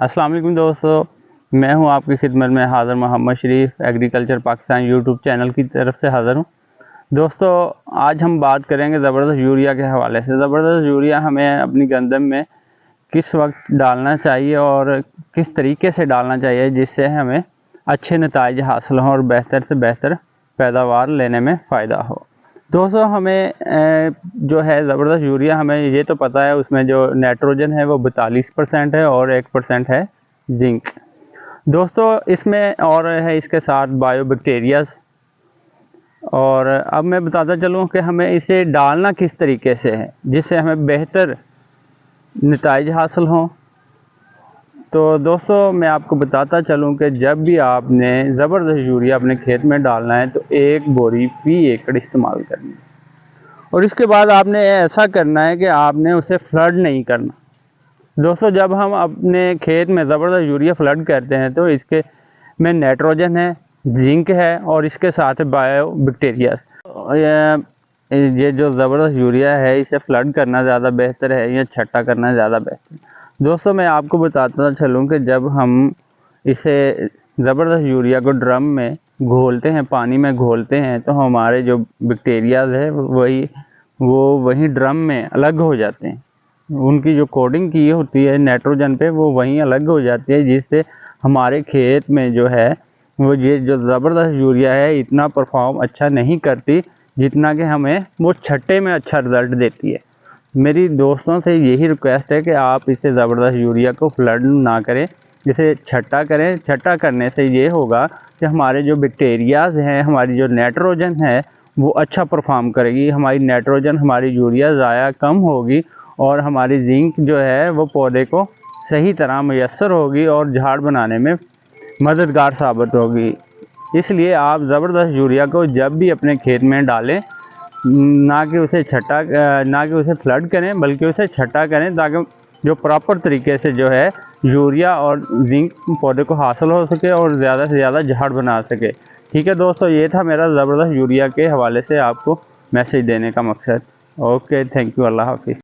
अस्सलाम वालेकुम दोस्तों, मैं हूं आपकी खिदमत में हाज़िर मोहम्मद शरीफ एग्रीकल्चर पाकिस्तान यूट्यूब चैनल की तरफ से हाज़िर हूं। दोस्तों आज हम बात करेंगे ज़बरदस्त यूरिया के हवाले से। ज़बरदस्त यूरिया हमें अपनी गंदम में किस वक्त डालना चाहिए और किस तरीके से डालना चाहिए जिससे हमें अच्छे नताइज हासिल हों और बेहतर से बेहतर पैदावार लेने में फ़ायदा हो। दोस्तों हमें जो है ज़बरदस्त यूरिया, हमें ये तो पता है उसमें जो नाइट्रोजन है वो 42% है और 1% है जिंक। दोस्तों इसमें और है इसके साथ बायोबैक्टीरियाज। और अब मैं बताता चलूँ कि हमें इसे डालना किस तरीके से है जिससे हमें बेहतर नताइज हासिल हों। तो दोस्तों मैं आपको बताता चलूं कि जब भी आपने ज़बरदस्त यूरिया अपने खेत में डालना है तो 1 बोरी फी एकड़ इस्तेमाल करनी है और इसके बाद आपने ऐसा करना है कि आपने उसे फ्लड नहीं करना। दोस्तों जब हम अपने खेत में ज़बरदस्त यूरिया फ्लड करते हैं तो इसके में नाइट्रोजन है, जिंक है और इसके साथ है बायो बैक्टीरिया। ये जो ज़बरदस्त यूरिया है इसे फ्लड करना ज़्यादा बेहतर है या छट्टा करना ज़्यादा बेहतर है। दोस्तों मैं आपको बताता चलूँ कि जब हम इसे ज़बरदस्त यूरिया को ड्रम में घोलते हैं, पानी में घोलते हैं, तो हमारे जो बैक्टीरियाज है वो वही ड्रम में अलग हो जाते हैं। उनकी जो कोडिंग की होती है नाइट्रोजन पे वो वहीं अलग हो जाती है, जिससे हमारे खेत में जो है वो ये जो ज़बरदस्त यूरिया है इतना परफॉर्म अच्छा नहीं करती जितना कि हमें वो छट्टे में अच्छा रिज़ल्ट देती है। मेरी दोस्तों से यही रिक्वेस्ट है कि आप इसे ज़बरदस्त यूरिया को फ्लड ना करें, इसे छट्टा करें। छट्टा करने से ये होगा कि हमारे जो बैक्टीरियाज हैं, हमारी जो नाइट्रोजन है वो अच्छा परफॉर्म करेगी, हमारी नाइट्रोजन हमारी यूरिया ज़ाया कम होगी और हमारी जिंक जो है वो पौधे को सही तरह मैसर होगी और झाड़ बनाने में मददगार साबित होगी। इसलिए आप ज़बरदस्त यूरिया को जब भी अपने खेत में डालें ना कि उसे फ्लड करें बल्कि उसे छट्टा करें, ताकि जो प्रॉपर तरीके से जो है यूरिया और जिंक पौधे को हासिल हो सके और ज़्यादा से ज़्यादा झाड़ बना सके। ठीक है दोस्तों, ये था मेरा ज़बरदस्त यूरिया के हवाले से आपको मैसेज देने का मकसद। ओके, थैंक यू, अल्लाह हाफिज़।